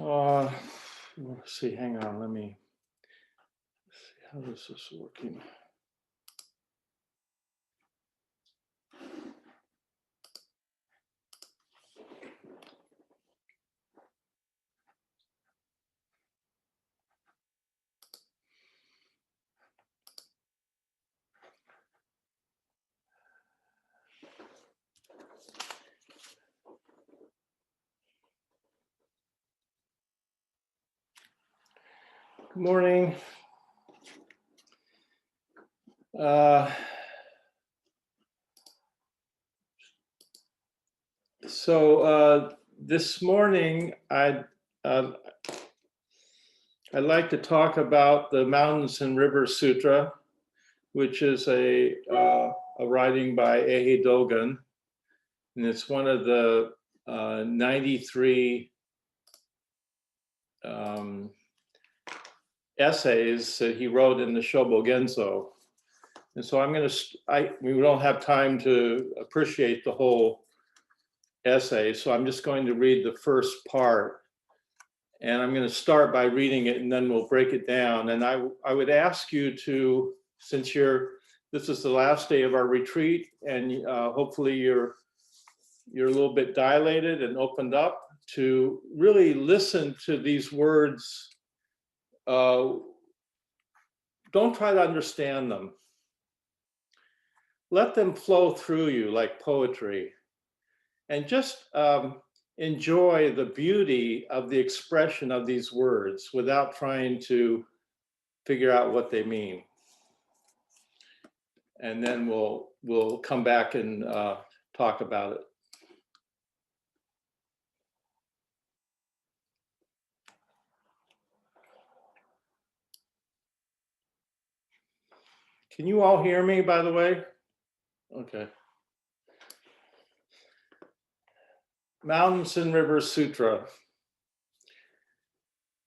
Let's see, hang on, let me see how this is working. Good morning. This morning, I'd like to talk about the Mountains and Rivers Sutra, which is a writing by Ehe Dogen, and it's one of the 93 essays that he wrote in the Shobogenzo. And so we don't have time to appreciate the whole essay, so I'm just going to read the first part. And I'm going to start by reading it, and then we'll break it down. And I would ask you to, since this is the last day of our retreat, and hopefully you're a little bit dilated and opened up, to really listen to these words. Don't try to understand them. Let them flow through you like poetry, and just enjoy the beauty of the expression of these words without trying to figure out what they mean. And then we'll come back and talk about it. Can you all hear me, by the way? Okay. Mountains and Rivers Sutra.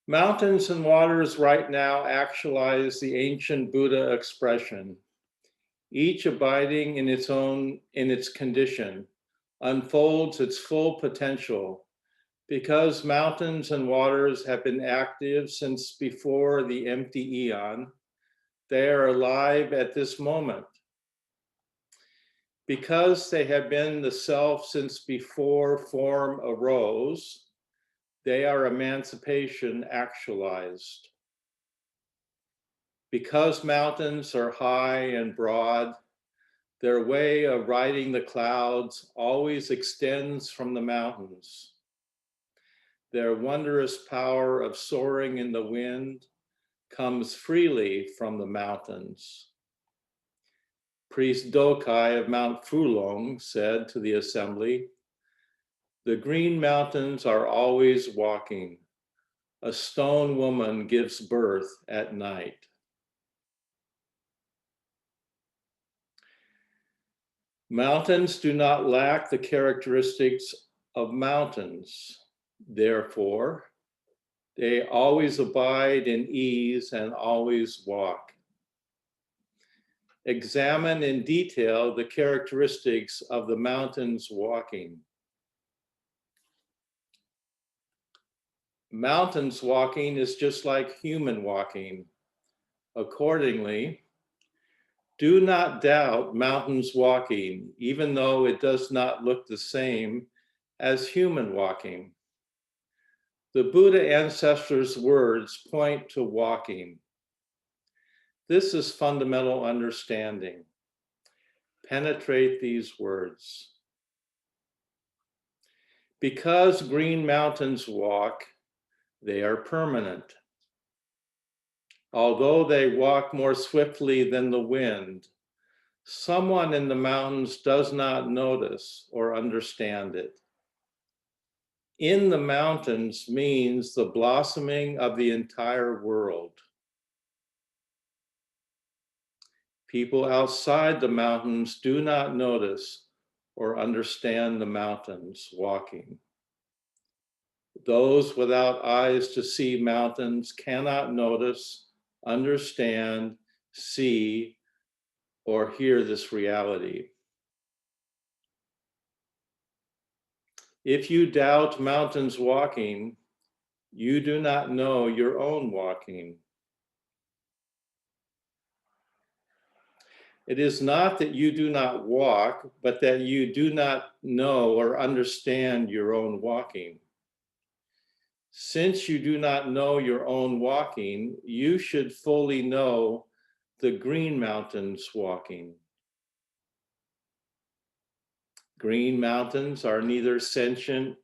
Mountains and waters right now actualize the ancient Buddha expression, each abiding in its condition, unfolds its full potential, because mountains and waters have been active since before the empty eon. They are alive at this moment. Because they have been the self since before form arose, they are emancipation actualized. Because mountains are high and broad, their way of riding the clouds always extends from the mountains. Their wondrous power of soaring in the wind comes freely from the mountains. Priest Dokai of Mount Fulong said to the assembly, "The green mountains are always walking. A stone woman gives birth at night." Mountains do not lack the characteristics of mountains. Therefore, they always abide in ease and always walk. Examine in detail the characteristics of the mountains walking. Mountains walking is just like human walking. Accordingly, do not doubt mountains walking, even though it does not look the same as human walking. The Buddha ancestors' words point to walking. This is fundamental understanding. Penetrate these words. Because green mountains walk, they are permanent. Although they walk more swiftly than the wind, someone in the mountains does not notice or understand it. In the mountains means the blossoming of the entire world. People outside the mountains do not notice or understand the mountains walking. Those without eyes to see mountains cannot notice, understand, see, or hear this reality. If you doubt mountains walking, You do not know your own walking. It is not that you do not walk, but that you do not know or understand your own walking. Since you do not know your own walking, you should fully know the Green Mountains walking. Green mountains are neither sentient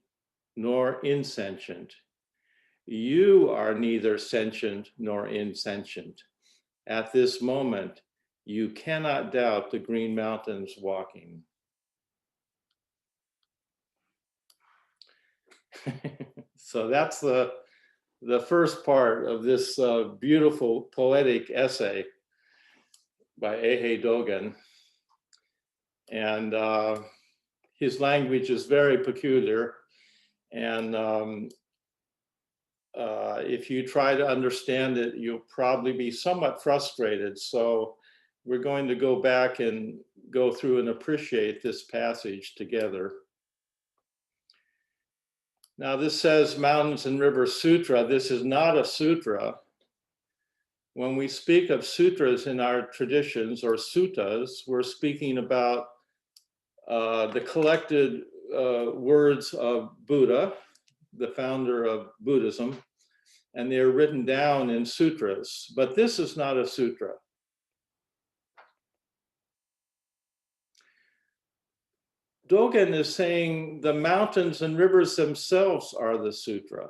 nor insentient. You are neither sentient nor insentient. At this moment, you cannot doubt the Green Mountains walking. So that's the first part of this beautiful poetic essay by Eihei Dogen. And his language is very peculiar. And if you try to understand it, you'll probably be somewhat frustrated. So we're going to go back and go through and appreciate this passage together. Now this says Mountains and Rivers Sutra. This is not a sutra. When we speak of sutras in our traditions or suttas, we're speaking about the collected words of Buddha, the founder of Buddhism, and they're written down in sutras, but this is not a sutra. Dogen is saying the mountains and rivers themselves are the sutra.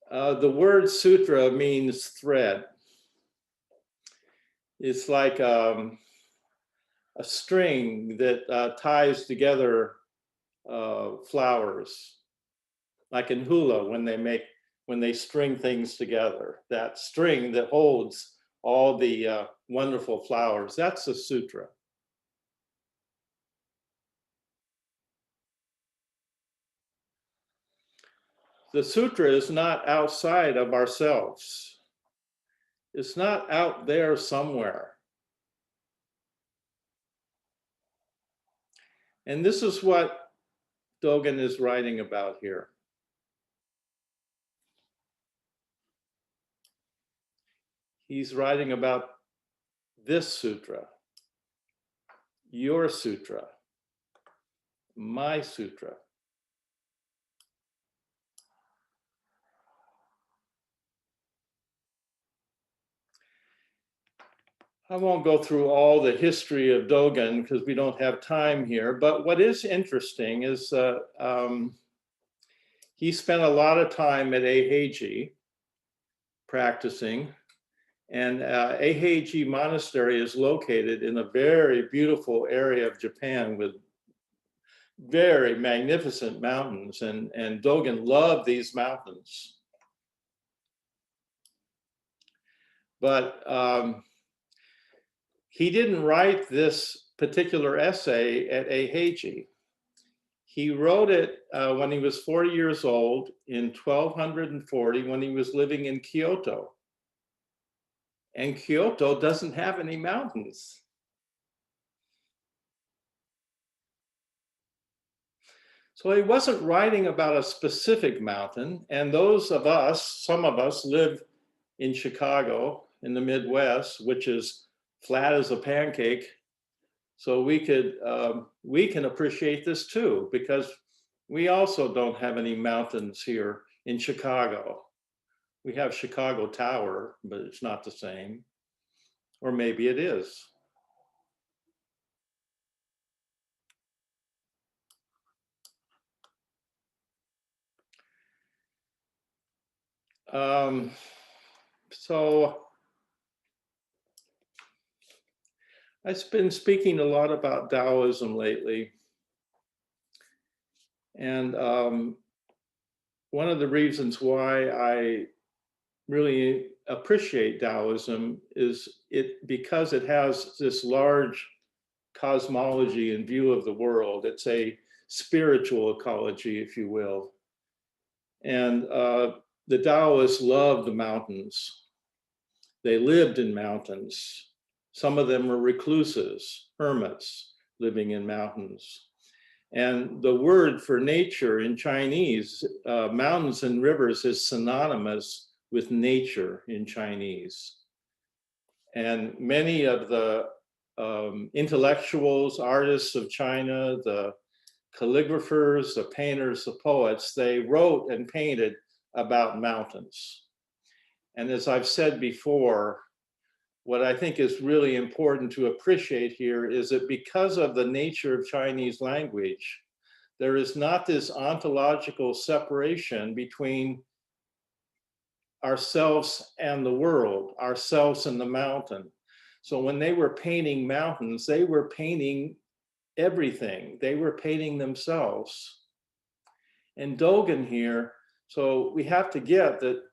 The word sutra means thread. It's like a string that ties together flowers, like in hula when they string things together. That string that holds all the wonderful flowers, that's a sutra. The sutra is not outside of ourselves. It's not out there somewhere. And this is what Dogen is writing about here. He's writing about this sutra, your sutra, my sutra. I won't go through all the history of Dogen because we don't have time here, but what is interesting is he spent a lot of time at Eiheiji practicing, and Eiheiji Monastery is located in a very beautiful area of Japan with very magnificent mountains, and Dogen loved these mountains. But he didn't write this particular essay at Eiheiji. He wrote it when he was 40 years old in 1240 when he was living in Kyoto. And Kyoto doesn't have any mountains. So he wasn't writing about a specific mountain. And those of us, some of us live in Chicago in the Midwest, which is flat as a pancake. So we can appreciate this too, because we also don't have any mountains here in Chicago. We have Chicago Tower, but it's not the same. Or maybe it is. So I've been speaking a lot about Taoism lately. And one of the reasons why I really appreciate Taoism is because it has this large cosmology and view of the world. It's a spiritual ecology, if you will. And the Taoists loved the mountains. They lived in mountains. Some of them were recluses, hermits living in mountains. And the word for nature in Chinese, mountains and rivers, is synonymous with nature in Chinese. And many of the intellectuals, artists of China, the calligraphers, the painters, the poets, they wrote and painted about mountains. And as I've said before, what I think is really important to appreciate here is that because of the nature of Chinese language, there is not this ontological separation between ourselves and the world, ourselves and the mountain. So when they were painting mountains, they were painting everything. They were painting themselves. And Dogen here, so we have to get that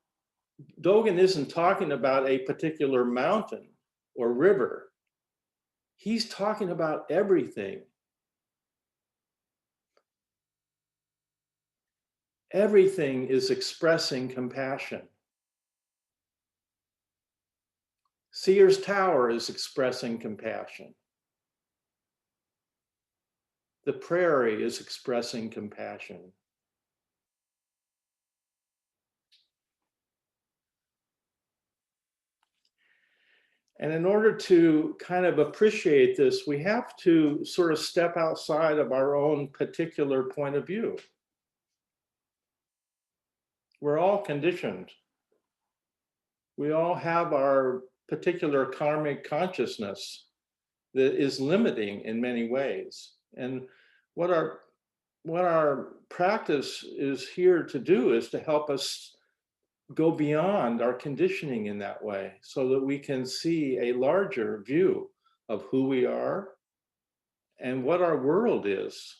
Dogen isn't talking about a particular mountain or river. He's talking about everything. Everything is expressing compassion. Sears Tower is expressing compassion. The prairie is expressing compassion. And in order to kind of appreciate this, we have to sort of step outside of our own particular point of view. We're all conditioned. We all have our particular karmic consciousness that is limiting in many ways. And what our practice is here to do is to help us go beyond our conditioning in that way so that we can see a larger view of who we are and what our world is.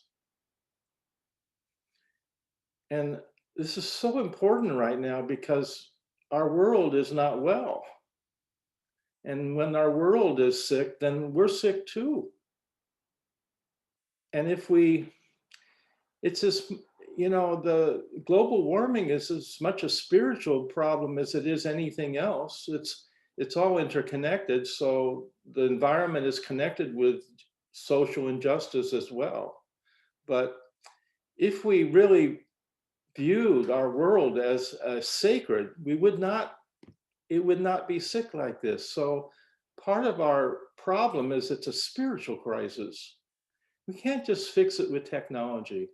And this is so important right now because our world is not well. And when our world is sick, then we're sick too. And it's this, the global warming is as much a spiritual problem as it is anything else. It's all interconnected. So the environment is connected with social injustice as well. But if we really viewed our world as sacred, it would not be sick like this. So part of our problem is it's a spiritual crisis. We can't just fix it with technology.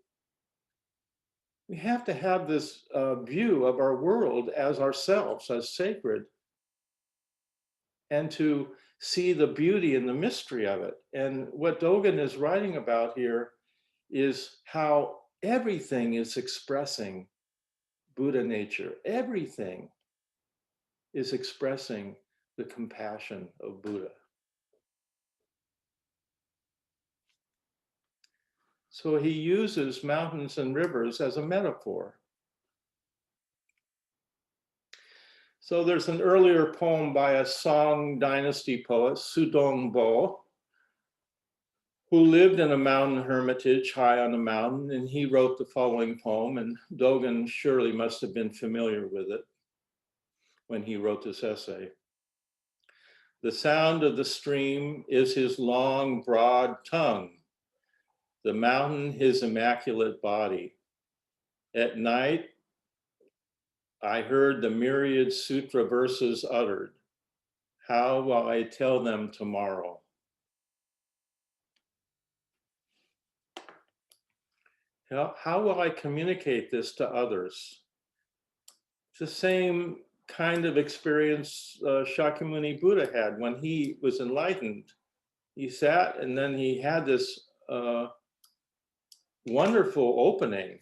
We have to have this view of our world as ourselves, as sacred, and to see the beauty and the mystery of it. And what Dogen is writing about here is how everything is expressing Buddha nature. Everything is expressing the compassion of Buddha. So he uses mountains and rivers as a metaphor. So there's an earlier poem by a Song dynasty poet, Sudong Bo, who lived in a mountain hermitage high on a mountain, and he wrote the following poem, and Dogen surely must have been familiar with it when he wrote this essay. The sound of the stream is his long, broad tongue, the mountain his immaculate body. At night, I heard the myriad sutra verses uttered. How will I tell them tomorrow? How will I communicate this to others? It's the same kind of experience Shakyamuni Buddha had when he was enlightened. He sat and then he had this wonderful opening,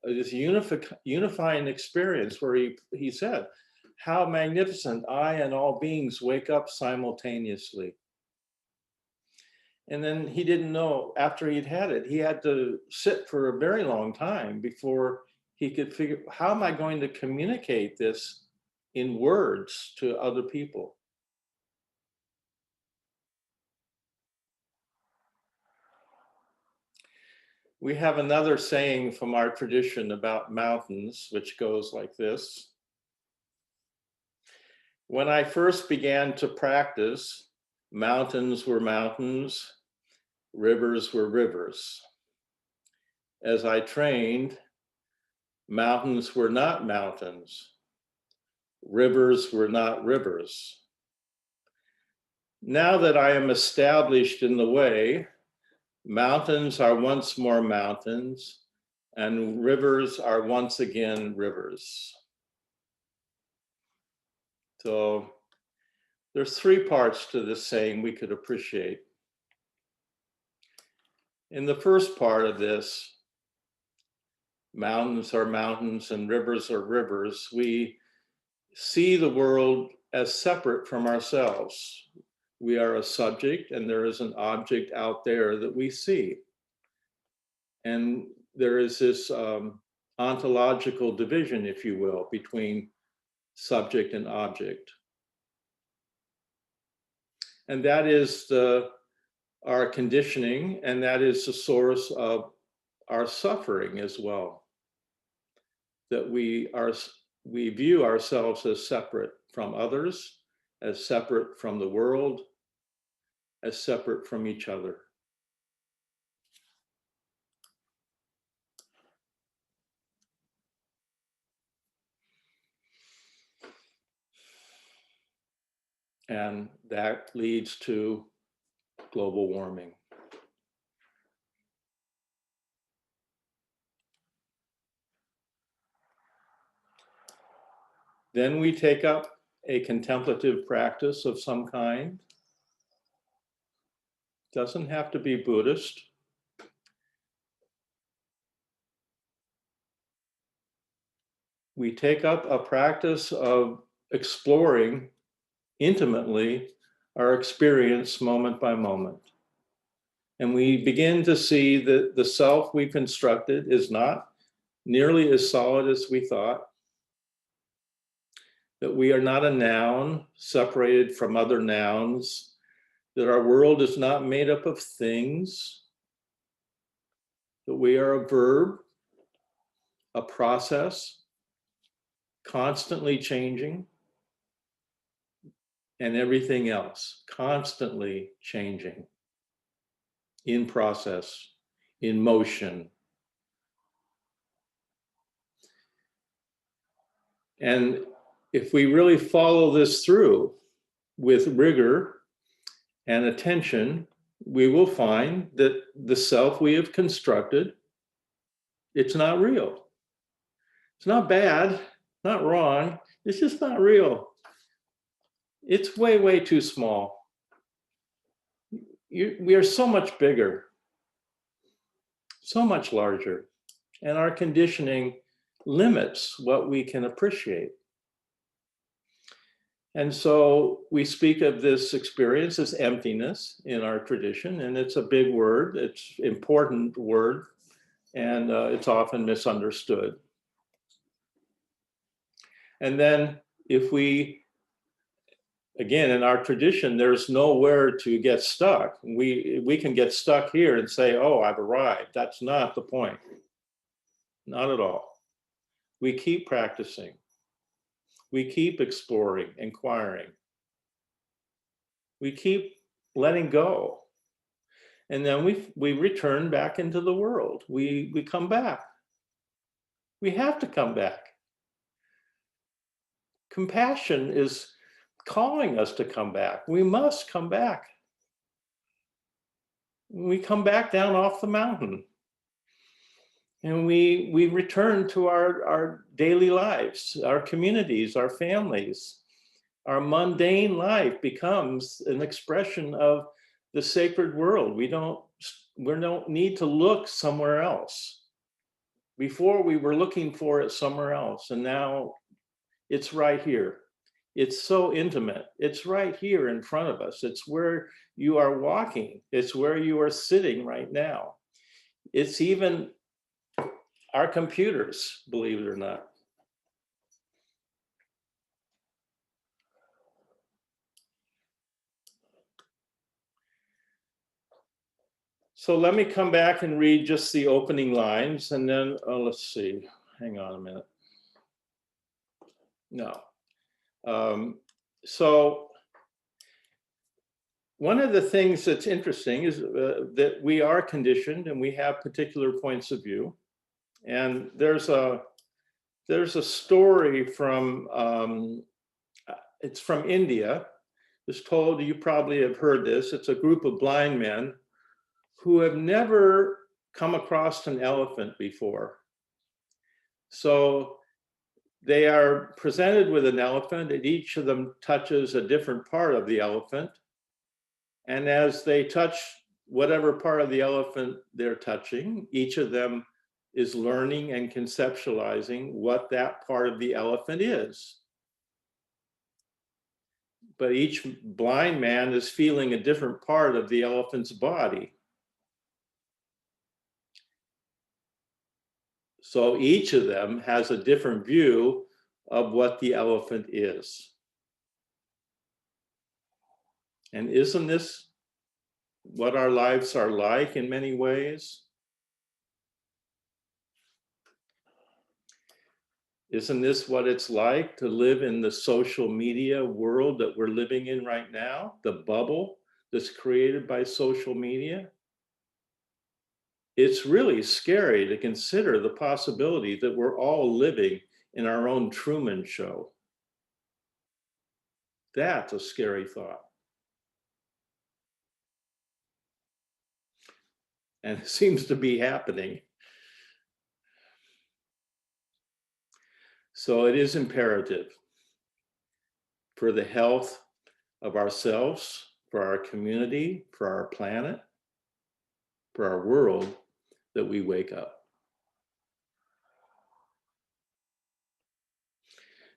this unifying experience where he said, how magnificent, I and all beings wake up simultaneously. And then he didn't know, after he'd had it, he had to sit for a very long time before he could figure, how am I going to communicate this in words to other people? We have another saying from our tradition about mountains, which goes like this. When I first began to practice, mountains were mountains, rivers were rivers. as I trained, mountains were not mountains. Rivers were not rivers. Now that I am established in the way, mountains are once more mountains, and rivers are once again rivers. So there's three parts to this saying we could appreciate. In the first part of this, mountains are mountains and rivers are rivers, we see the world as separate from ourselves. We are a subject and there is an object out there that we see. And there is this ontological division, if you will, between subject and object. And that is our conditioning, and that is the source of our suffering as well. That we view ourselves as separate from others, as separate from the world, as separate from each other. And that leads to global warming. Then we take up a contemplative practice of some kind. Doesn't have to be Buddhist. We take up a practice of exploring intimately our experience moment by moment. And we begin to see that the self we constructed is not nearly as solid as we thought, that we are not a noun separated from other nouns, that our world is not made up of things, that we are a verb, a process, constantly changing, and everything else, constantly changing, in process, in motion. And if we really follow this through with rigor and attention, we will find that the self we have constructed, it's not real. It's not bad, not wrong, it's just not real. It's way, way too small. We are so much bigger, so much larger, and our conditioning limits what we can appreciate. And so we speak of this experience as emptiness in our tradition, and it's a big word, it's an important word, and it's often misunderstood. And then if we, again, in our tradition, there's nowhere to get stuck. We can get stuck here and say, oh, I've arrived. That's not the point. Not at all. We keep practicing. We keep exploring, inquiring. We keep letting go. And then we return back into the world. We come back. We have to come back. Compassion is calling us to come back. We must come back. We come back down off the mountain. And we return to our daily lives, our communities, our families. Our mundane life becomes an expression of the sacred world. We don't need to look somewhere else. Before we were looking for it somewhere else, and now it's right here. It's so intimate. It's right here in front of us. It's where you are walking. It's where you are sitting right now. It's even our computers, believe it or not. So let me come back and read just the opening lines, and then, let's see, hang on a minute. No. So one of the things that's interesting is that we are conditioned and we have particular points of view. And there's a story from, it's from India. It's told, you probably have heard this. It's a group of blind men who have never come across an elephant before. So they are presented with an elephant, and each of them touches a different part of the elephant. And as they touch whatever part of the elephant they're touching, each of them is learning and conceptualizing what that part of the elephant is. But each blind man is feeling a different part of the elephant's body. So each of them has a different view of what the elephant is. And isn't this what our lives are like in many ways? Isn't this what it's like to live in the social media world that we're living in right now? The bubble that's created by social media? It's really scary to consider the possibility that we're all living in our own Truman Show. That's a scary thought. And it seems to be happening. So it is imperative for the health of ourselves, for our community, for our planet, for our world, that we wake up.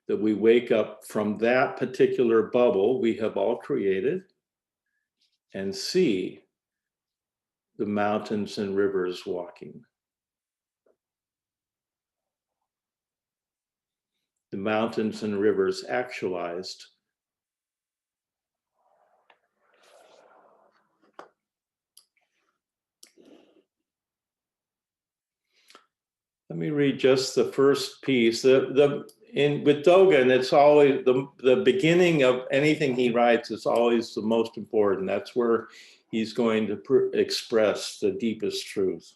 That we wake up from that particular bubble we have all created and see the mountains and rivers walking. The mountains and rivers actualized. Let me read just the first piece. With Dogen, it's always the beginning of anything he writes is always the most important. That's where he's going to express the deepest truth.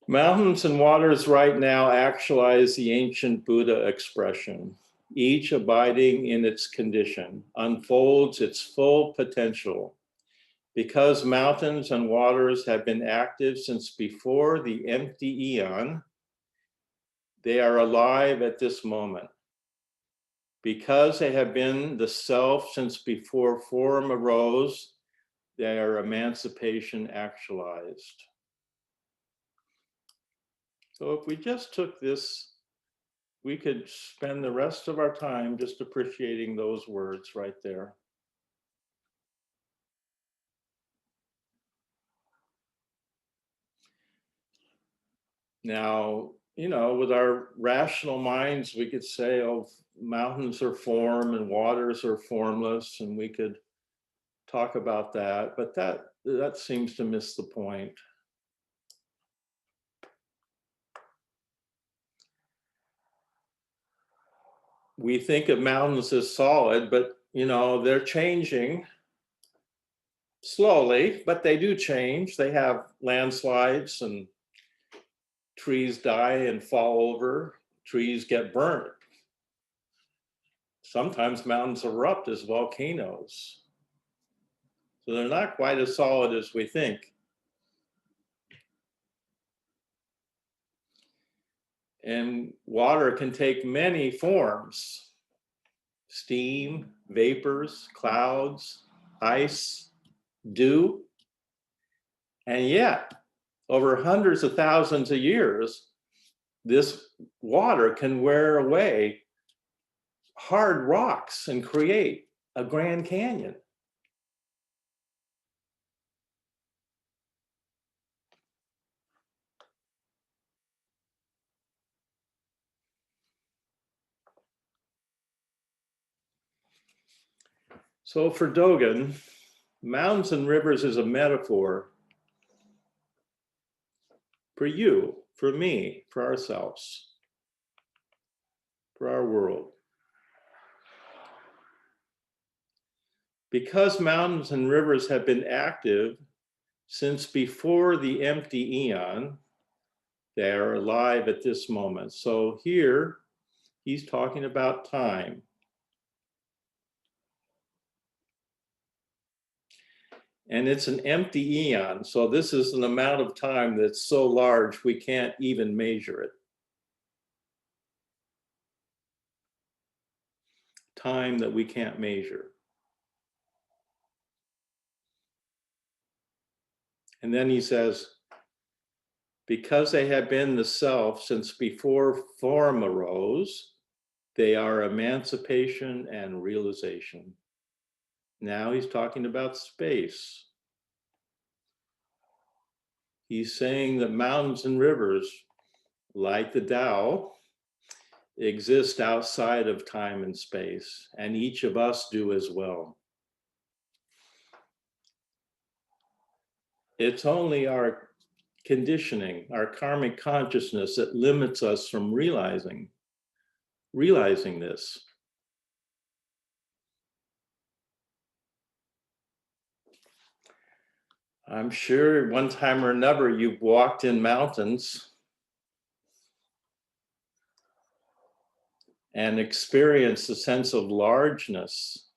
Mountains and waters right now actualize the ancient Buddha expression. Each abiding in its condition unfolds its full potential. Because mountains and waters have been active since before the empty eon, they are alive at this moment. Because they have been the self since before form arose, they are emancipation actualized. So if we just took this, we could spend the rest of our time just appreciating those words right there. Now, with our rational minds, we could say, oh, mountains are form and waters are formless, and we could talk about that, but that seems to miss the point. We think of mountains as solid, but they're changing slowly, but they do change. They have landslides, and trees die and fall over, trees get burnt. Sometimes mountains erupt as volcanoes. So they're not quite as solid as we think. And water can take many forms: steam, vapors, clouds, ice, dew. And yet, over hundreds of thousands of years, this water can wear away hard rocks and create a Grand Canyon. So for Dogen, mountains and rivers is a metaphor for you, for me, for ourselves, for our world. Because mountains and rivers have been active since before the empty eon, they are alive at this moment. So here he's talking about time. And it's an empty eon. So this is an amount of time that's so large we can't even measure it. Time that we can't measure. And then he says, because they have been the self since before form arose, they are emancipation and realization. Now he's talking about space. He's saying that mountains and rivers, like the Tao, exist outside of time and space, and each of us do as well. It's only our conditioning, our karmic consciousness that limits us from realizing this. I'm sure one time or another you've walked in mountains and experienced a sense of largeness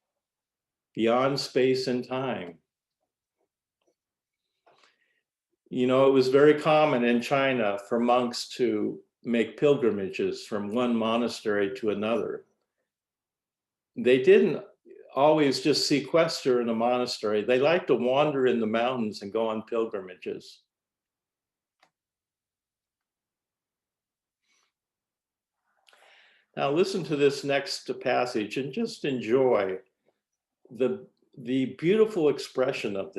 beyond space and time. You know, it was very common in China for monks to make pilgrimages from one monastery to another. They didn't always just sequester in a monastery. They liked to wander in the mountains and go on pilgrimages. Now listen to this next passage and just enjoy the beautiful expression of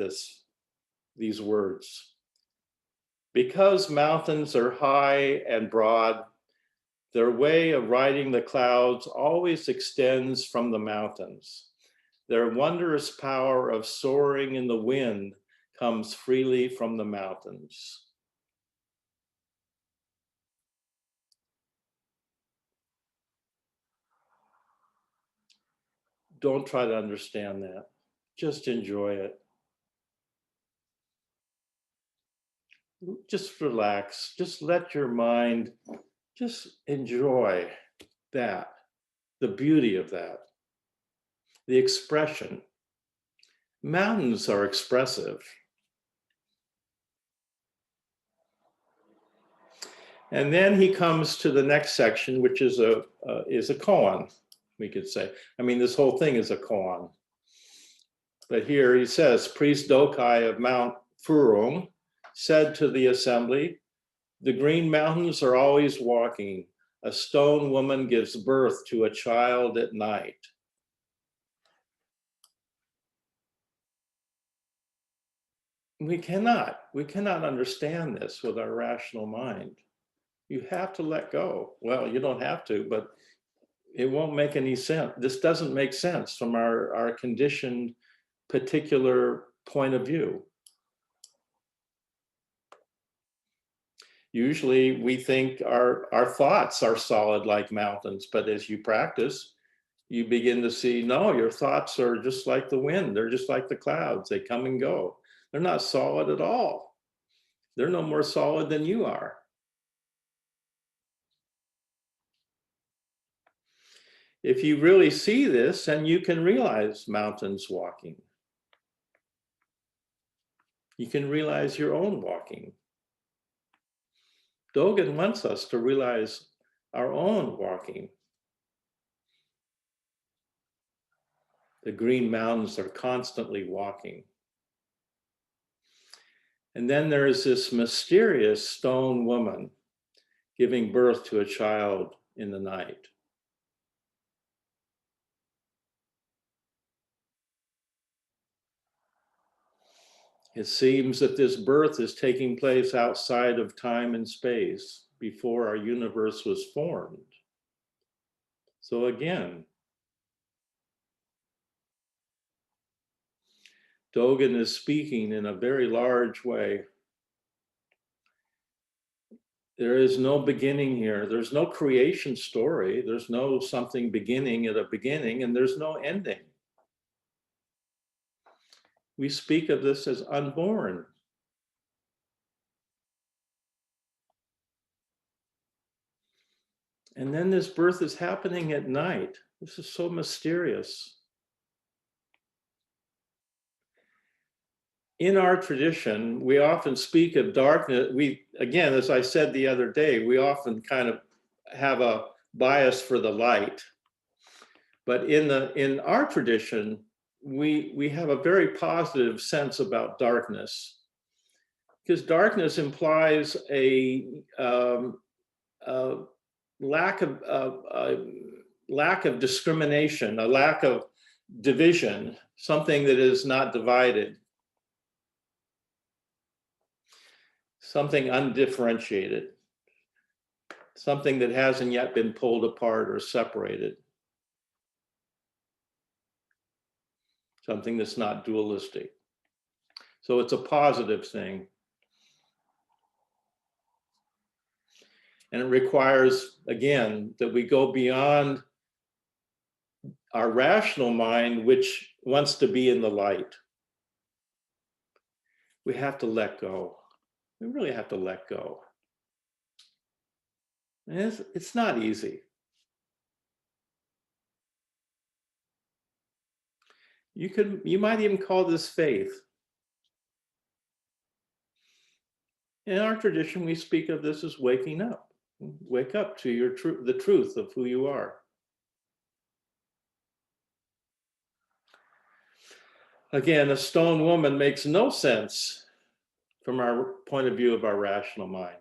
these words. Because mountains are high and broad, their way of riding the clouds always extends from the mountains. Their wondrous power of soaring in the wind comes freely from the mountains. Don't try to understand that. Just enjoy it. Just relax. Just let your mind just enjoy that, the beauty of that, the expression. Mountains are expressive. And then he comes to the next section, which is a koan, we could say. I mean, this whole thing is a koan. But here he says, Priest Dokai of Mount Furong said to the assembly, the green mountains are always walking. A stone woman gives birth to a child at night. We cannot understand this with our rational mind. You have to let go. Well, you don't have to, but it won't make any sense. This doesn't make sense from our conditioned particular point of view. Usually we think our thoughts are solid like mountains, but as you practice, you begin to see, no, your thoughts are just like the wind. They're just like the clouds. They come and go. They're not solid at all. They're no more solid than you are. If you really see this, then you can realize mountains walking. You can realize your own walking. Dogen wants us to realize our own walking. The green mountains are constantly walking. And then there is this mysterious stone woman giving birth to a child in the night. It seems that this birth is taking place outside of time and space before our universe was formed. So again, Dogen is speaking in a very large way. There is no beginning here. There's no creation story. There's no something beginning at a beginning, and there's no ending. we speak of this as unborn. And then this birth is happening at night. This is so mysterious. In our tradition, we often speak of darkness. We, again, as I said the other day, we often kind of have a bias for the light. But in our tradition, we have a very positive sense about darkness, because darkness implies a lack of discrimination, a lack of division, something that is not divided, something undifferentiated, something that hasn't yet been pulled apart or separated, something that's not dualistic. So it's a positive thing. And it requires, again, that we go beyond our rational mind, which wants to be in the light. We have to let go. We really have to let go. And it's not easy. You might even call this faith. In our tradition, we speak of this as waking up. Wake up to the truth of who you are. Again, a stone woman makes no sense from our point of view of our rational mind.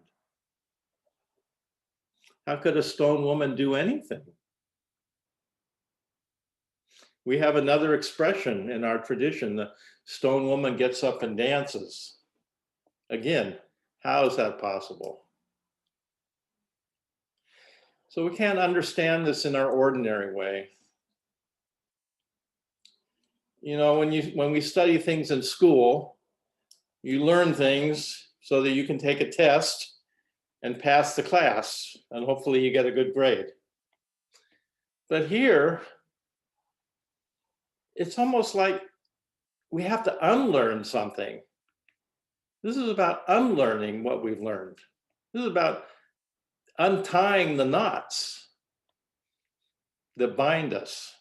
How could a stone woman do anything? We have another expression in our tradition: the stone woman gets up and dances. Again, how is that possible? So we can't understand this in our ordinary way. You know, when we study things in school, you learn things so that you can take a test and pass the class, and hopefully you get a good grade. But here, it's almost like we have to unlearn something. This is about unlearning what we've learned. This is about untying the knots that bind us.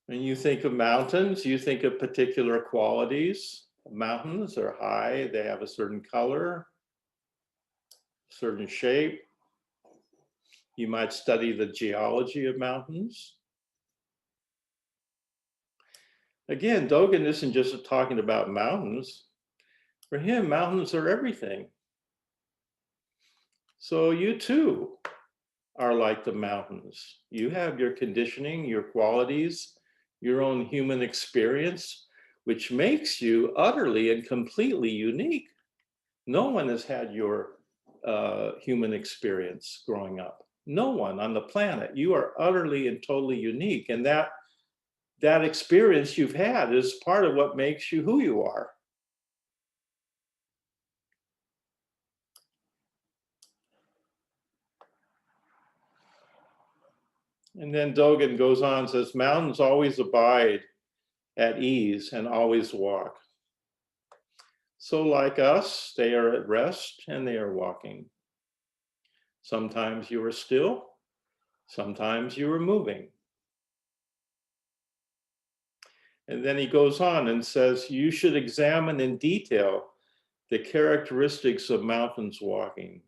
When you think of mountains, you think of particular qualities. Mountains are high, they have a certain color, certain shape. You might study the geology of mountains. Again, Dogen isn't just talking about mountains. For him, mountains are everything. So you too are like the mountains. You have your conditioning, your qualities, your own human experience, which makes you utterly and completely unique. No one has had your human experience growing up. No one on the planet. You are utterly and totally unique. And that experience you've had is part of what makes you who you are. And then Dogen goes on and says, mountains always abide at ease and always walk. So like us, they are at rest and they are walking. Sometimes you are still, sometimes you are moving. And then he goes on and says, you should examine in detail the characteristics of mountains walking.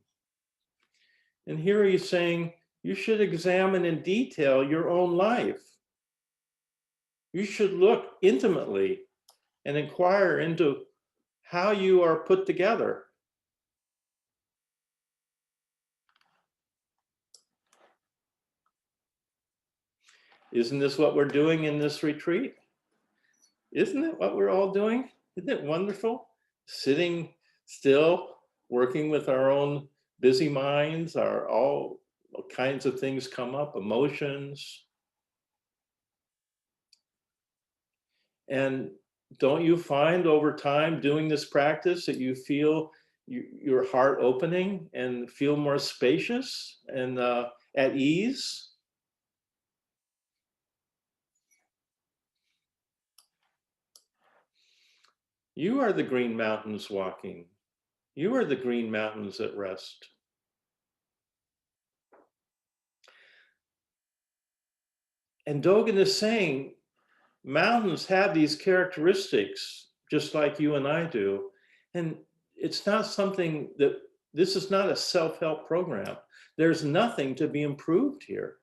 And here he's saying, you should examine in detail your own life. You should look intimately and inquire into how you are put together. Isn't this what we're doing in this retreat? Isn't it what we're all doing? Isn't it wonderful? Sitting still, working with our own busy minds, all kinds of things come up, emotions. And don't you find over time doing this practice that you feel your heart opening and feel more spacious and at ease? You are the green mountains walking. You are the green mountains at rest. And Dogen is saying mountains have these characteristics just like you and I do. And it's not something that, this is not a self-help program. There's nothing to be improved here.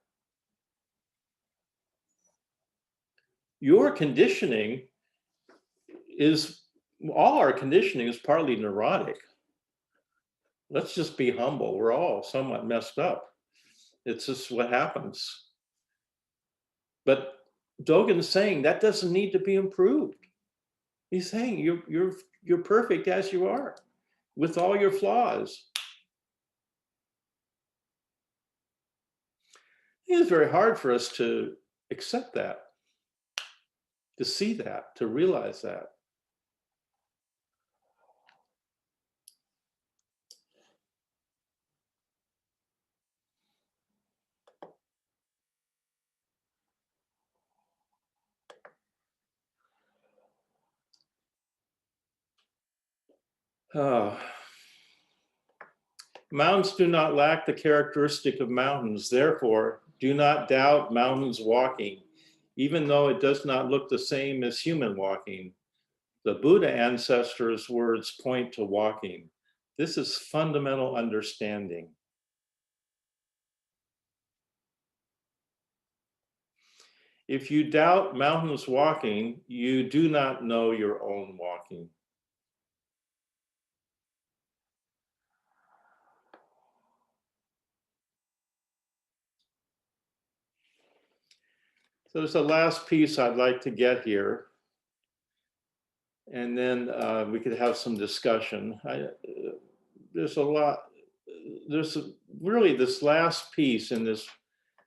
Your conditioning is, all our conditioning is partly neurotic. Let's just be humble. We're all somewhat messed up. It's just what happens. But Dogen's saying that doesn't need to be improved. He's saying you're perfect as you are, with all your flaws. It's very hard for us to accept that, to see that, to realize that. Mountains do not lack the characteristic of mountains. Therefore, do not doubt mountains walking, even though it does not look the same as human walking. The Buddha ancestors' words point to walking. This is fundamental understanding. If you doubt mountains walking, you do not know your own walking. So there's a last piece I'd like to get here, and then we could have some discussion. There's a lot, really this last piece in this,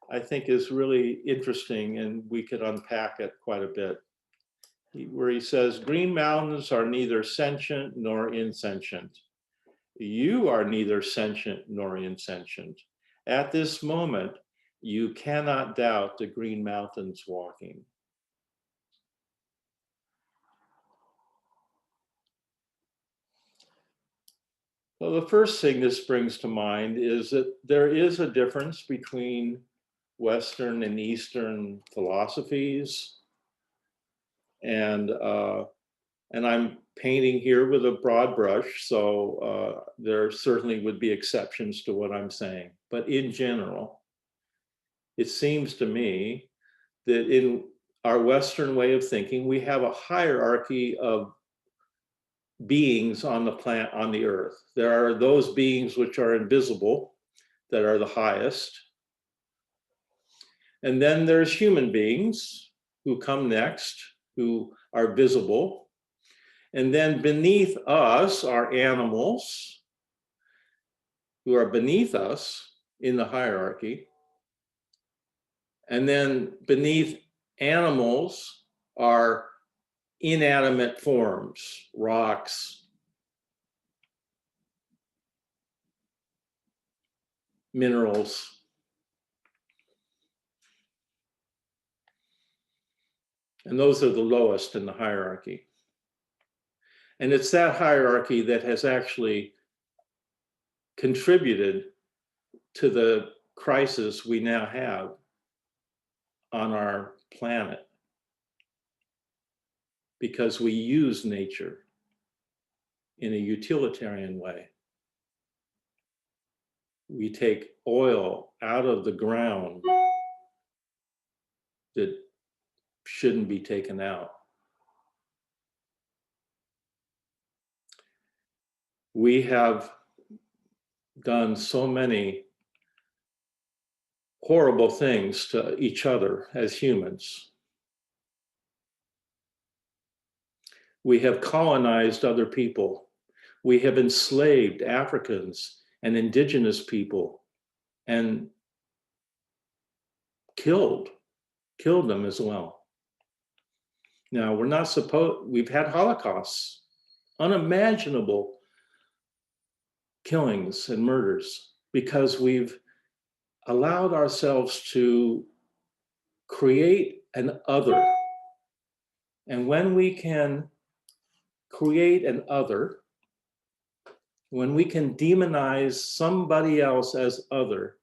I think, is really interesting, and we could unpack it quite a bit. Where he says, green mountains are neither sentient nor insentient. You are neither sentient nor insentient. At this moment, you cannot doubt the green mountains walking. Well, the first thing this brings to mind is that there is a difference between Western and Eastern philosophies. And I'm painting here with a broad brush, so there certainly would be exceptions to what I'm saying. But in general, it seems to me that in our Western way of thinking, we have a hierarchy of beings on the planet, on the earth. There are those beings which are invisible, that are the highest. And then there's human beings who come next, who are visible. And then beneath us are animals who are beneath us in the hierarchy. And then beneath animals are inanimate forms, rocks, minerals. And those are the lowest in the hierarchy. And it's that hierarchy that has actually contributed to the crisis we now have on our planet, because we use nature in a utilitarian way. We take oil out of the ground that shouldn't be taken out. We have done so many horrible things to each other as humans. We have colonized other people. We have enslaved Africans and indigenous people and killed them as well. Now, we've had Holocausts, unimaginable killings and murders, because we've allowed ourselves to create an other. And when we can create an other, when we can demonize somebody else as other,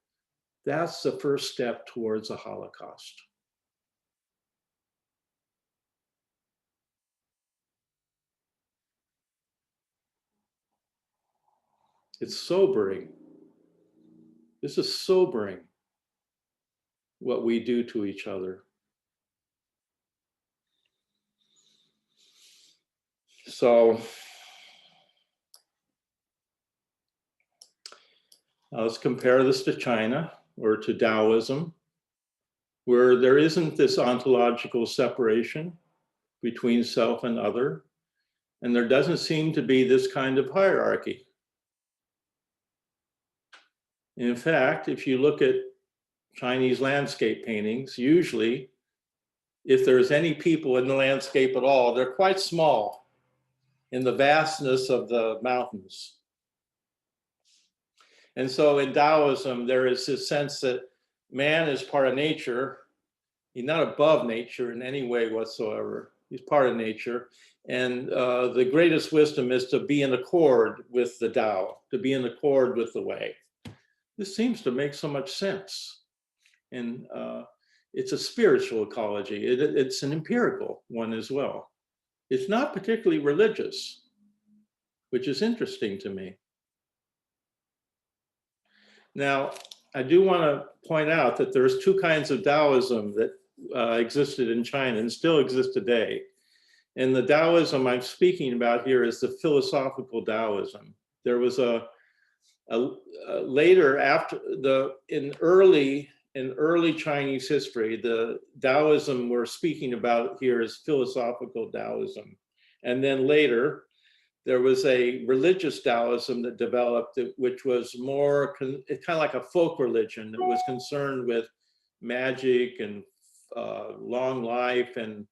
that's the first step towards a Holocaust. It's sobering. This is sobering, what we do to each other. So let's compare this to China or to Taoism, where there isn't this ontological separation between self and other, and there doesn't seem to be this kind of hierarchy. In fact, if you look at Chinese landscape paintings, usually, if there's any people in the landscape at all, they're quite small in the vastness of the mountains. And so in Taoism, there is this sense that man is part of nature. He's not above nature in any way whatsoever. He's part of nature. And the greatest wisdom is to be in accord with the Tao, to be in accord with the way. This seems to make so much sense. And it's a spiritual ecology. It's an empirical one as well. It's not particularly religious, which is interesting to me. Now, I do want to point out that there's two kinds of Taoism that existed in China and still exist today. And the Taoism I'm speaking about here is the philosophical Taoism. There was a later, after in early Chinese history, the Taoism we're speaking about here is philosophical Taoism. And then later, there was a religious Taoism that developed, which was more, it's kind of like a folk religion that was concerned with magic and long life and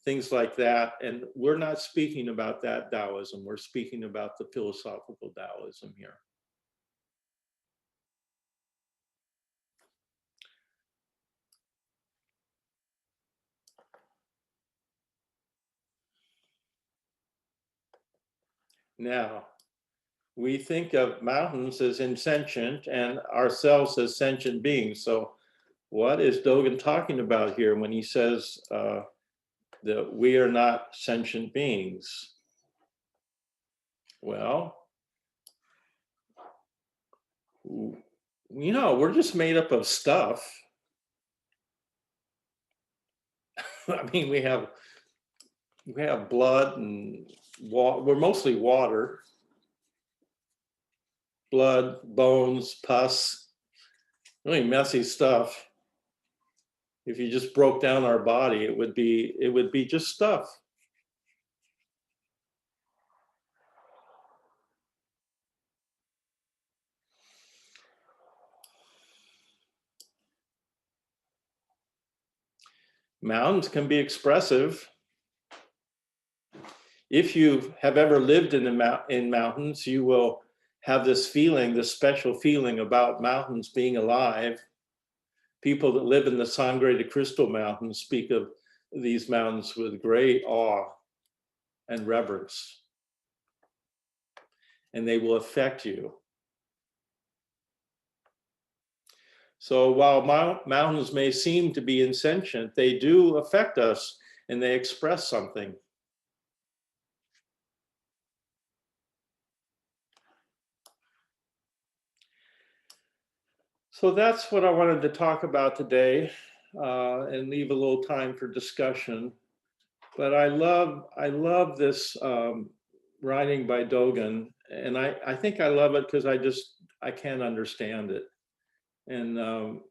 things like that. And we're not speaking about that Taoism. We're speaking about the philosophical Taoism here. Now, we think of mountains as insentient and ourselves as sentient beings. So what is Dogen talking about here when he says that we are not sentient beings? Well, you know, we're just made up of stuff. I mean, we have blood and water. We're mostly water. Blood, bones, pus, really messy stuff. If you just broke down our body, it would be just stuff. Mountains can be expressive. If you have ever lived in mountains, you will have this feeling, this special feeling about mountains being alive. People that live in the Sangre de Cristo Mountains speak of these mountains with great awe and reverence. And they will affect you. So while mountains may seem to be insentient, they do affect us and they express something. So that's what I wanted to talk about today, and leave a little time for discussion. But I love this writing by Dogen, and I think I love it because I can't understand it, and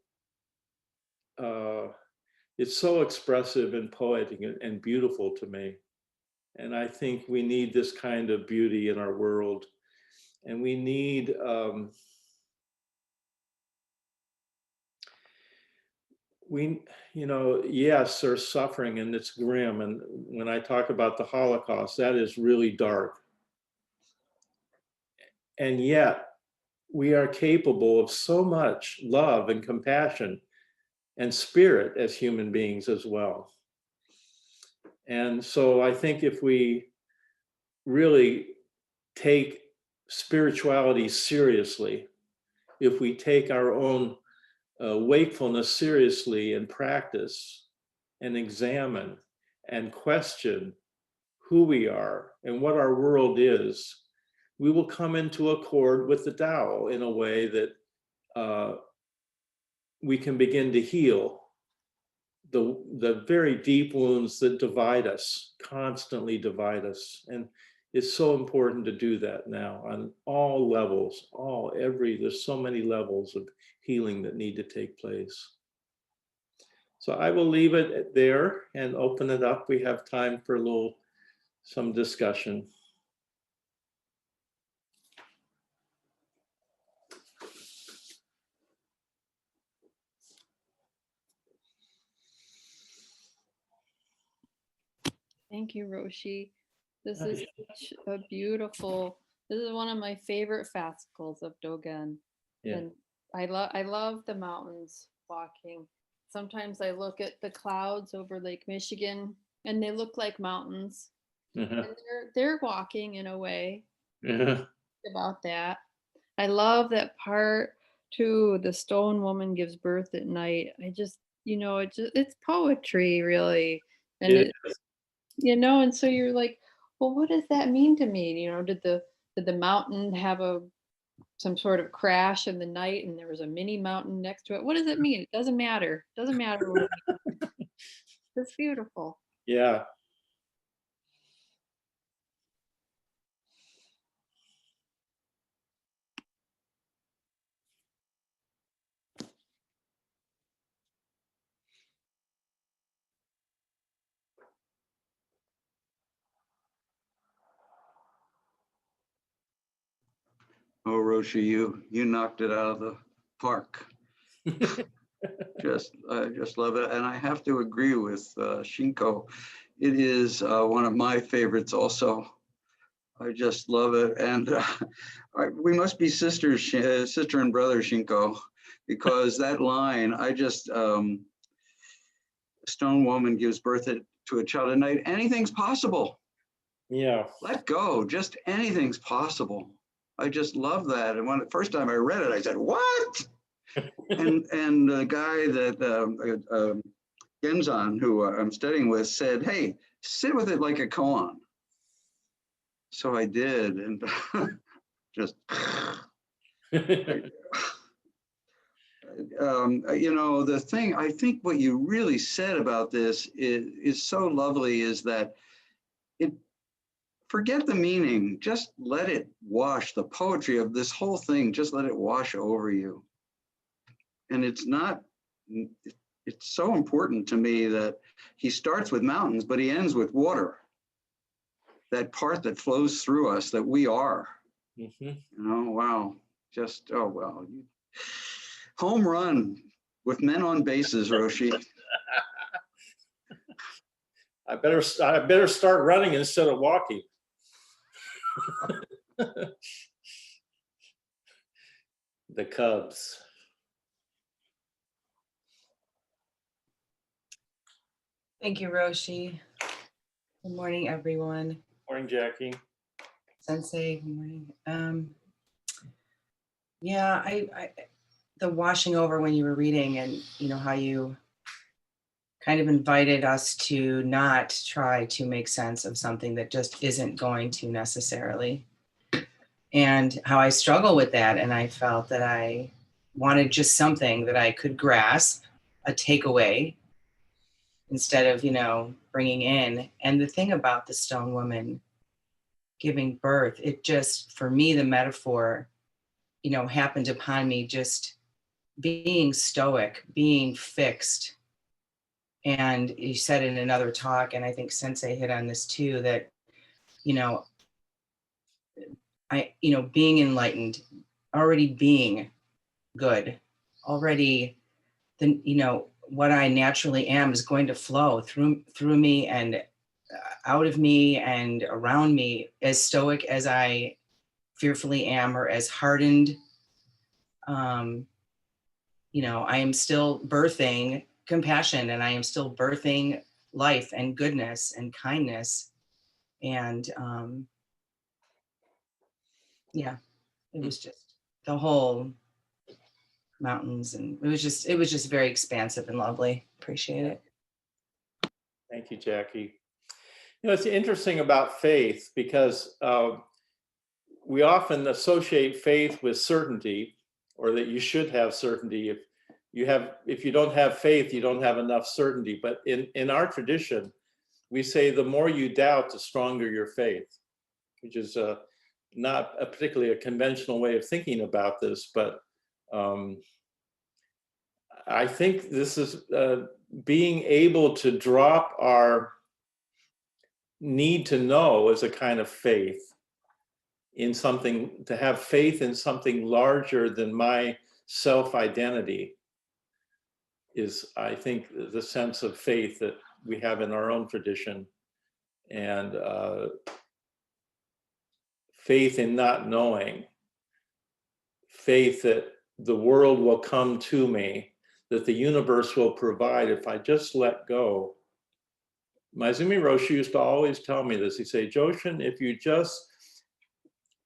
it's so expressive and poetic and beautiful to me. And I think we need this kind of beauty in our world, and we need. You know, yes, there's suffering and it's grim. And when I talk about the Holocaust, that is really dark. And yet, we are capable of so much love and compassion and spirit as human beings as well. And so I think if we really take spirituality seriously, if we take our own wakefulness seriously and practice and examine and question who we are and what our world is, we will come into accord with the Tao in a way that we can begin to heal the very deep wounds that divide us, constantly divide us. And it's so important to do that now on all levels, there's so many levels of healing that need to take place. So I will leave it there and open it up. We have time for some discussion. Thank you, Roshi. This is such a beautiful, this is one of my favorite fascicles of Dogen. Yeah. And I love the mountains walking. Sometimes I look at the clouds over Lake Michigan and they look like mountains. And they're walking in a way about that. I love that part too. The stone woman gives birth at night. I just, it's poetry really. And and so you're like, well, what does that mean to me? Did the mountain have some sort of crash in the night and there was a mini mountain next to it? What does it mean? It doesn't matter. It doesn't matter what it means. It's beautiful. Yeah. Oh, Roshi, you knocked it out of the park. I just love it. And I have to agree with Shinko. It is one of my favorites also. I just love it. And we must be sisters, sister and brother, Shinko, because that line, stone woman gives birth to a child at night. Anything's possible. Yeah. Let go. Just anything's possible. I just love that. And when the first time I read it, I said, what? and the guy that Genzan, who I'm studying with, said, hey, sit with it like a koan. So I did, and just, the thing, I think what you really said about this is so lovely is that forget the meaning, just let it wash, the poetry of this whole thing, just let it wash over you. And it's so important to me that he starts with mountains, but he ends with water. That part that flows through us, that we are. Wow. Just, oh, well. Home run with men on bases, Roshi. I better start running instead of walking. The Cubs. Thank you, Roshi. Good morning, everyone. Morning, Jackie. Sensei, good morning. Yeah, I the washing over when you were reading, and how you kind of invited us to not try to make sense of something that just isn't going to necessarily, and how I struggle with that. And I felt that I wanted just something that I could grasp, a takeaway, instead of, bringing in. And the thing about the stone woman giving birth, it just, for me, the metaphor, happened upon me, just being stoic, being fixed. And you said in another talk, and I think Sensei hit on this too, that, being enlightened, already being good, already, what I naturally am is going to flow through me and out of me and around me, as stoic as I fearfully am, or as hardened You know, I am still birthing compassion, and I am still birthing life and goodness and kindness. And yeah, it was just the whole mountains, and it was just very expansive and lovely. Appreciate it. Thank you, Jackie. You know, it's interesting about faith because we often associate faith with certainty, or that you should have certainty. If you don't have faith, you don't have enough certainty. But in our tradition, we say the more you doubt, the stronger your faith, which is not a particularly a conventional way of thinking about this, but I think this is being able to drop our need to know as a kind of faith in something, to have faith in something larger than my self-identity is, I think, the sense of faith that we have in our own tradition. And faith in not knowing, faith that the world will come to me, that the universe will provide if I just let go. Maizumi Roshi used to always tell me this. He'd say, Joshin, if you just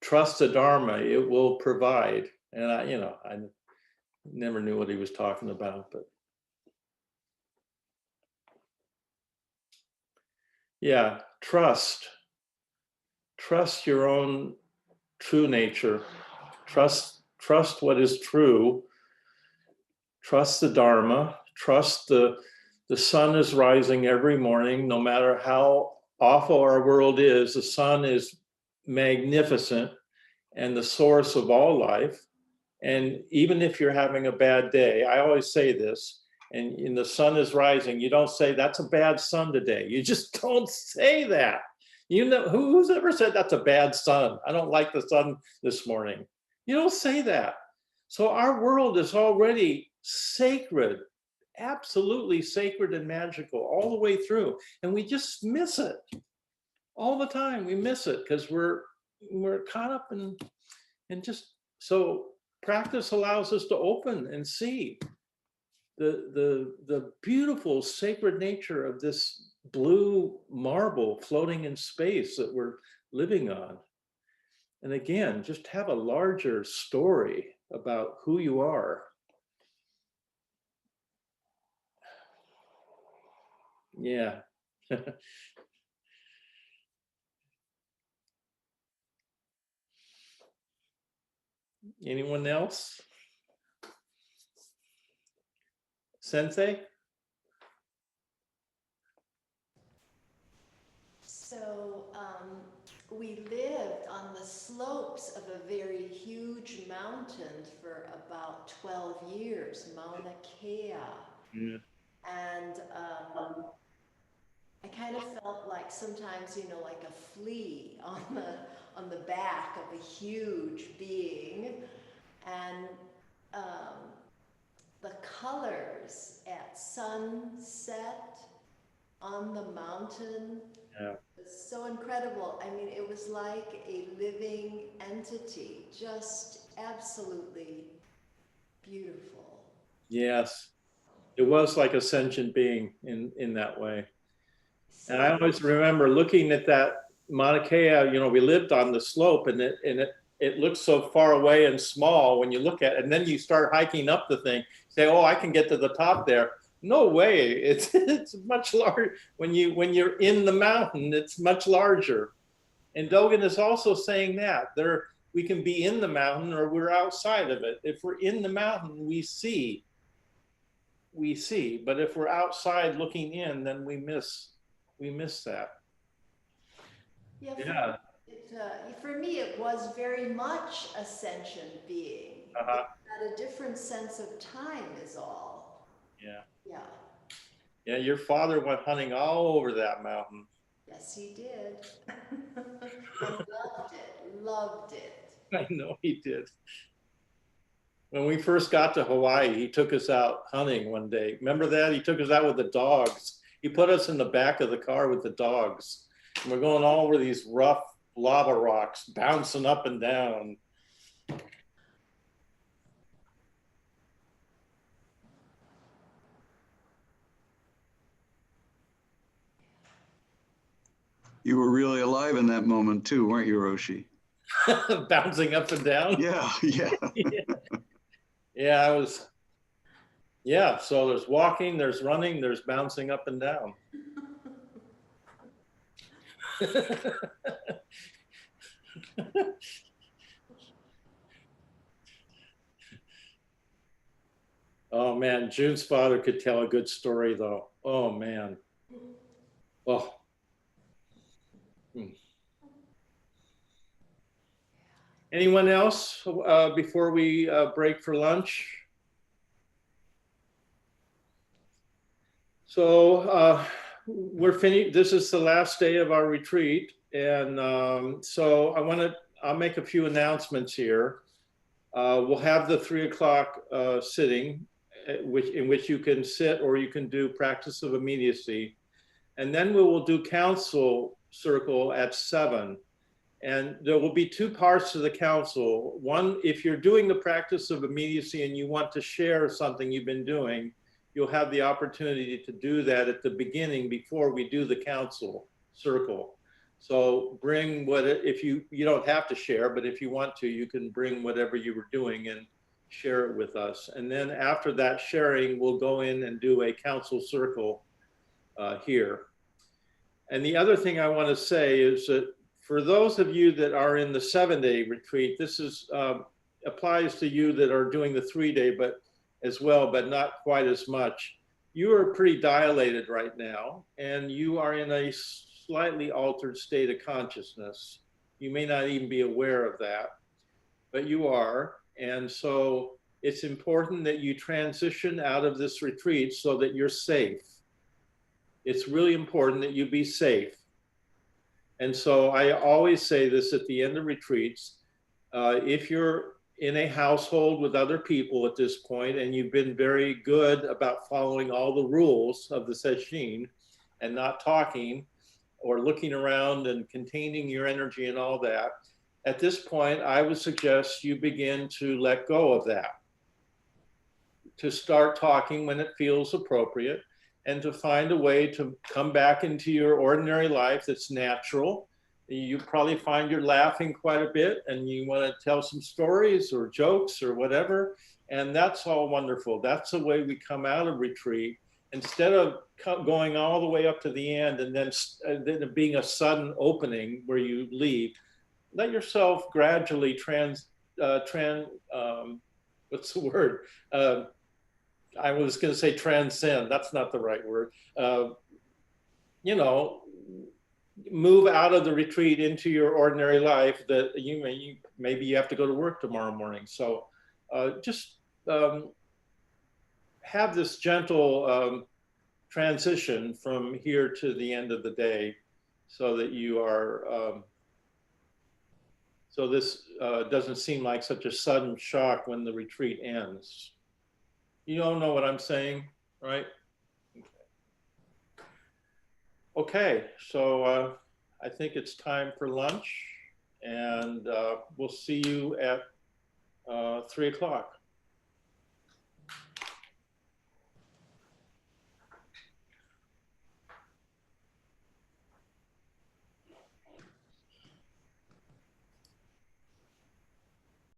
trust the Dharma, it will provide. And I never knew what he was talking about, but yeah, trust your own true nature, trust what is true, trust the Dharma, trust the sun is rising every morning, no matter how awful our world is, the sun is magnificent and the source of all life. And even if you're having a bad day, I always say this, and the sun is rising, you don't say, that's a bad sun today. You just don't say that. You know, who's ever said that's a bad sun? I don't like the sun this morning. You don't say that. So our world is already sacred, absolutely sacred and magical all the way through. And we just miss it all the time. We miss it because we're caught up in, and just, so practice allows us to open and see the beautiful sacred nature of this blue marble floating in space that we're living on. And again, just have a larger story about who you are. Yeah. Anyone else? Sensei? So we lived on the slopes of a very huge mountain for about 12 years, Mauna Kea. Yeah. And I kind of felt like sometimes, you know, like a flea on the back of a huge being. And the colors at sunset on the mountain, Yeah. was so incredible. I mean, it was like a living entity, just absolutely beautiful. Yes. It was like a sentient being in that way. And I always remember looking at that Mauna Kea, you know, we lived on the slope and it looks so far away and small when you look at it. And then you start hiking up the thing, say, oh, I can get to the top there. No way, it's much larger. When you're in the mountain, it's much larger. And Dogen is also saying that we can be in the mountain or we're outside of it. If we're in the mountain, we see. But if we're outside looking in, then we miss that. Yeah, for me, it was very much a sentient being. Uh-huh. It had a different sense of time is all. Yeah. Yeah. Yeah, your father went hunting all over that mountain. Yes, he did. And loved it. I know he did. When we first got to Hawaii, he took us out hunting one day. Remember that? He took us out with the dogs. He put us in the back of the car with the dogs. And we're going all over these rough lava rocks, bouncing up and down. You were really alive in that moment too, weren't you, Roshi? Bouncing up and down. Yeah, yeah. Yeah, I was. Yeah, so there's walking, there's running, there's bouncing up and down. Oh man, June's father could tell a good story though. Oh man. Oh. Hmm. Anyone else before we break for lunch? So we're finished. This is the last day of our retreat. And so I'll make a few announcements here. We'll have the 3 o'clock sitting, in which you can sit or you can do practice of immediacy. And then we will do council circle at 7. And there will be 2 parts to the council. One, if you're doing the practice of immediacy and you want to share something you've been doing, you'll have the opportunity to do that at the beginning before we do the council circle. So bring if you don't have to share, but if you want to, you can bring whatever you were doing and share it with us. And then after that sharing, we'll go in and do a council circle here. And the other thing I want to say is that for those of you that are in the 7-day retreat, this applies to you that are doing the 3-day, but as well, but not quite as much. You are pretty dilated right now, and you are in a slightly altered state of consciousness. You may not even be aware of that, but you are. And so it's important that you transition out of this retreat so that you're safe. It's really important that you be safe. And so I always say this at the end of retreats, if you're in a household with other people at this point, and you've been very good about following all the rules of the sesshin and not talking or looking around and containing your energy and all that, at this point, I would suggest you begin to let go of that, to start talking when it feels appropriate, and to find a way to come back into your ordinary life that's natural. You probably find you're laughing quite a bit and you want to tell some stories or jokes or whatever. And that's all wonderful. That's the way we come out of retreat. Instead of going all the way up to the end and then being a sudden opening where you leave, let yourself gradually what's the word? I was going to say transcend. That's not the right word. Move out of the retreat into your ordinary life that maybe you have to go to work tomorrow morning. So just have this gentle transition from here to the end of the day so that you are, so this doesn't seem like such a sudden shock when the retreat ends. You don't know what I'm saying, right? Okay, so I think it's time for lunch, and we'll see you at 3 o'clock.